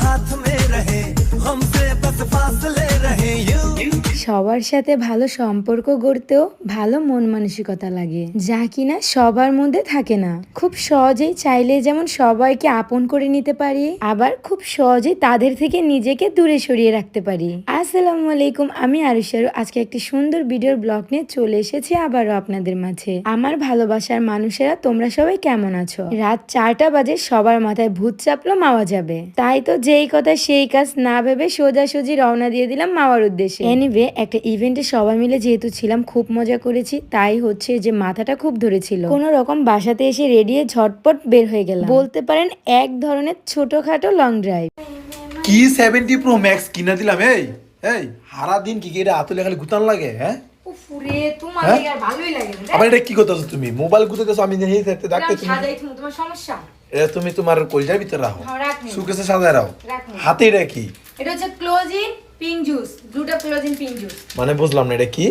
हाथ में रहे हमसे बस फासले रहे यूं সবার সাথে ভালো সম্পর্ক গড়তেও ভালো মন মানসিকতা লাগে, যা কিনা সবার মধ্যে থাকে না। খুব সহজেই চাইলে যেমন সবাইকে আপন করে নিতে পারি, আবার খুব সহজেই তাদের থেকে নিজেকে দূরে সরিয়ে রাখতে পারি। আসসালামু আলাইকুম, আমি আরুশারু। আজকে একটি সুন্দর ভিডিওর ব্লগ নিয়ে চলে এসেছি আবারও আপনাদের মাঝে। আমার ভালোবাসার মানুষেরা, তোমরা সবাই কেমন আছো? রাত 4টা বাজে, সবার মাথায় ভূত চাপলো মাওয়া যাবে। তাই তো যেই কথা সেই কাজ না ভেবে সোজাসুজি রওনা দিয়ে দিলাম মাওয়ার উদ্দেশ্যে। এনিওয়ে, একটা ইভেন্টে সবাই মিলে যেহেতু ছিলাম, খুব মজা করেছি। তাই হচ্ছে যে মাথাটা খুব ধরেছিল, কোন রকম বাসাতে এসে রেডি হয়ে ঝটপট বের হয়ে গেলাম। বলতে পারেন এক ধরনের ছোটখাটো লং ড্রাইভ। কি 70 প্রো ম্যাক্স কিনে দিলাম। এই এই হারা দিন কি এটা আতলে খালি গুতান লাগে? হ্যাঁ উফরে, তোমার হ্যাঁ? আর ভালোই লাগে না। আবার এটা কি করতেছো তুমি? মোবাইল গুতাতেছো, আমি দেখে থাকতে ডাকতে তুমি। সাজাই তুমি, তোমার সমস্যা। এটা তুমি তোমার কলজার ভিতরে রাখো, হ্যাঁ, রাখনি। সুকেসে সাজায় রাখো। রাখনি। হাতে এটা কি? এটা হচ্ছে ক্লোজিন পিঙ্ক জুস, গ্লুটা ক্লোজিন পিঙ্ক জুস। মানে বুঝলাম না এটা কি।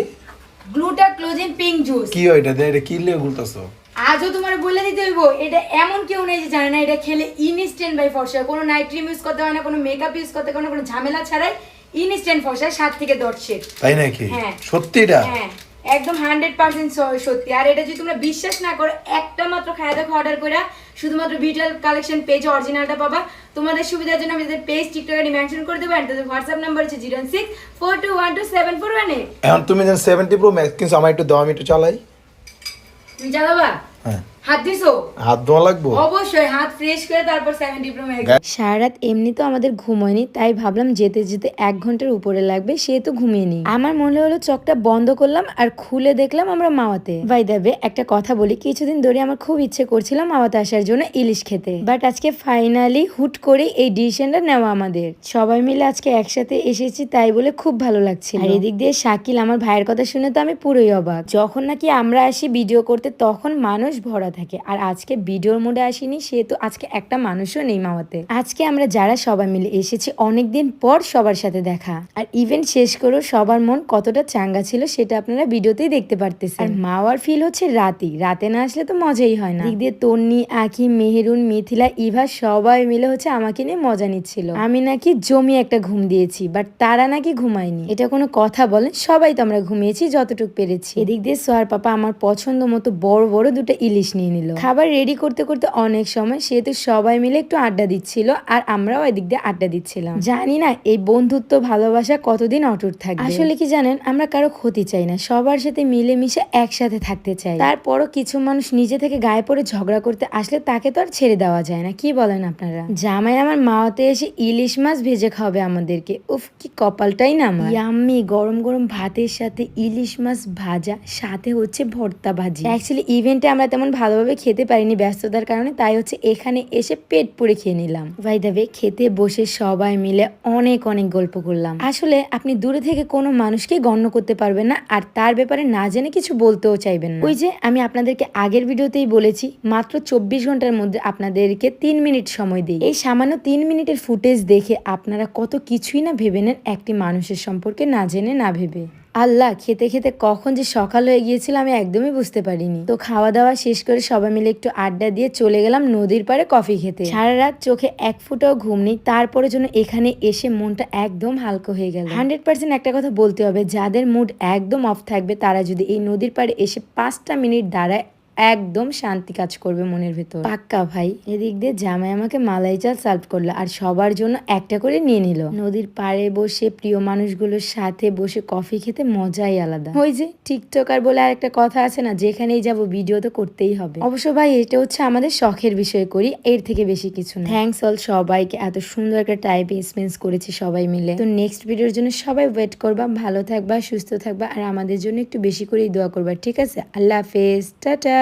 গ্লুটা ক্লোজিন পিঙ্ক জুস কি হয় এটা? এটা কি লিয়ে গুলতাছো? আজও তোমার বলে দিতে হইব, এটা এমন কেউ নেই যে জানে না এটা খেলে ইনস্ট্যান্ট বাই ফর্সা। কোনো নাইট ক্রিম ইউজ করতে হয় না, কোনো মেকআপ ইউজ করতে হয় না, কোনো ঝামেলা ছাড়াই ইনস্ট্যান্ট ফর্সা 7 থেকে 10 শেড। তাই নাকি? হ্যাঁ। সত্যি এটা? হ্যাঁ, একদম 100% সত্যি। আর এটা যদি তোমরা বিশ্বাস না করো, একটা মাত্র খায়া দেখো অর্ডার করে, শুধুমাত্র ভিটাল কালেকশন পেজে অরিজিনালটা পাবা। তোমাদের সুবিধার জন্য আমি পেজ টিকটকে মেনশন করে দেবো। আর তাদের হোয়াটসঅ্যাপ নাম্বার হচ্ছে 0642127418। এখন তুমি যেন 70 প্রো ম্যাক্স কিনছো, আমার একটু দাও, আমি একটু চালাই। তুমি চালাবা? হ্যাঁ। হাত দিছো? হাত ধোয়া লাগবো অবশ্যই, হাত ফ্রেশ করে তারপর 70 প্রো ম্যাক্স। সারা রাত এমনি তো আমাদের ঘুম হয়নি, তাই ভাবলাম যেতে যেতে 1 ঘন্টার উপরে লাগবে, সে তো ঘুমিয়ে নি। আমার মনে হলো চোখটা বন্ধ করলাম আর খুলে দেখলাম আমরা মাওয়াতে। বাই দ্য ওয়ে, একটা কথা বলি, কিছুদিন ধরে আমার খুব ইচ্ছে করছিল মাওয়াতে আসার জন্য ইলিশ খেতে, বাট আজকে ফাইনালি হুট করে এই ডিসিশনটা নেওয়া আমাদের। সবাই মিলে আজকে একসাথে এসেছি, তাই বলে খুব ভালো লাগছে। আর এদিক দিয়ে শাকিল, আমার ভাইয়ের কথা শুনে তো আমি পুরোই অবাক। যখন নাকি আমরা আসি ভিডিও করতে, তখন মানুষ ভরা থাকে, আর আজকে ভিডিওর মোডে আসিনি, সেহেতু আজকে একটা মানুষও নেই মাওয়াতে। আজকে আমরা যারা সবাই মিলে এসেছি, অনেকদিন পর সবার সাথে দেখা। আর ইভেন্ট শেষ করেও সবার মন কতটা চাঙ্গা ছিল সেটা আপনারা ভিডিওতেই দেখতে পারতেছেন। আর মাওয়ার ফিল হচ্ছে রাতে না আসলে তো মজাই হয় না। দিক দিয়ে তন্নি, আখি, মেহেরুন, মিথিলা, ইভা সবাই মিলে হচ্ছে আমাকে নিয়ে মজা নিচ্ছিল। আমি নাকি জমি একটা ঘুম দিয়েছি, বাট তারা নাকি ঘুমায়নি। এটা কোনো কথা বলেন? সবাই তো আমরা ঘুমিয়েছি যতটুকু পেরেছি। এদিক দিয়ে সোয়ার পাপা আমার পছন্দ মতো বড় বড় 2টা ইলিশ নিয়ে নিল। খাবার রেডি করতে করতে অনেক সময়, সেহেতু সবাই মিলে একটু আড্ডা দিচ্ছিল, আর আমরাও এদিক দিয়ে আড্ডা দিচ্ছিলাম। জানি না এই বন্ধুত্ব ভালোবাসা কতদিন অটুট থাকবে। আসলে কি জানেন, আমরা কারো ক্ষতি চাই না, সবার সাথে মিলেমিশে একসাথে থাকতে চাই। তারপরও কিছু মানুষ নিজে থেকে গায়ে পড়ে ঝগড়া করতে আসলে তাকে তো আর ছেড়ে দেওয়া যায় না। কি বলেন আপনারা? জামাই আমার মাওয়াতে এসে ইলিশ মাছ ভেজে খাওয়াবে আমাদেরকে। উফ, কি কপালটাই না আমার। ইয়াম্মি গরম গরম ভাতের সাথে ইলিশ মাছ ভাজা, সাথে হচ্ছে ভর্তা ভাজি। অ্যাকচুয়ালি ইভেন্টে আমরা তেমন ভালোভাবে খেতে পারিনি ব্যস্ততার কারণে, তাই হচ্ছে এখানে এসে পেট পুড়ে খেয়ে নিলাম। বাই দ্য ওয়ে, খেতে বসে সবাই মিলে অনেক অনেক গল্প করলাম। আসলে আপনি দূরে থেকে কোনো মানুষকে গণ্য করতে পারবেন না, আর তার ব্যাপারে না জেনে কিছু বলতেও চাইবেন না। ওই যে আমি আপনাদেরকে আগের ভিডিওতেই বলেছি, মাত্র 24 ঘন্টার মধ্যে আপনাদেরকে 3 মিনিট সময় দিই। এই সামান্য 3 মিনিটের ফুটেজ দেখে আপনারা কত কিছুই না ভেবে নেন একটি মানুষের সম্পর্কে না জেনে না ভেবে। আল্লাহ, খেতে খেতে কখন যে সকাল হয়ে গিয়েছিল আমি একদমই বুঝতে পারিনি। তো খাওয়া দাওয়া শেষ করে সবাই মিলে একটু আড্ডা দিয়ে চলে গেলাম নদীর পাড়ে কফি খেতে। সারা রাত চোখে এক ফোঁটাও ঘুম নেই, তারপরে জন্য এখানে এসে মনটা একদম হালকা হয়ে গেল। 100% একটা কথা বলতে হবে, যাদের মুড একদম অফ থাকবে তারা যদি এই নদীর পাড়ে এসে 5টা মিনিট দাঁড়ায়, একদম শান্তি কাজ করবে মনের ভেতর, পাক্কা ভাই। এদিক দিয়ে জামাই আমাকে মালাই চাল সার্ভ করলো, আর সবার জন্য একটা করে নিয়ে নিল। নদীর পাড়ে বসে প্রিয় মানুষগুলোর সাথে বসে কফি খেতে মজাই আলাদা। ওই যে টিকটকার বলে আর একটা কথা আছে না, যেখানেই যাব ভিডিও তো করতেই হবে। অবশ্য ভাই, এটা হচ্ছে আমাদের শখের বিষয়, করি, এর থেকে বেশি কিছু না। থ্যাংকস অল সবাইকে, এত সুন্দর একটা টাইম স্পেন্ড করেছি সবাই মিলে। তো নেক্সট ভিডিওর জন্য সবাই ওয়েট করবা, ভালো থাকবা, সুস্থ থাকবা, আর আমাদের জন্য একটু বেশি করেই দোয়া করবা, ঠিক আছে? আল্লাহ হাফেজ, টাটা।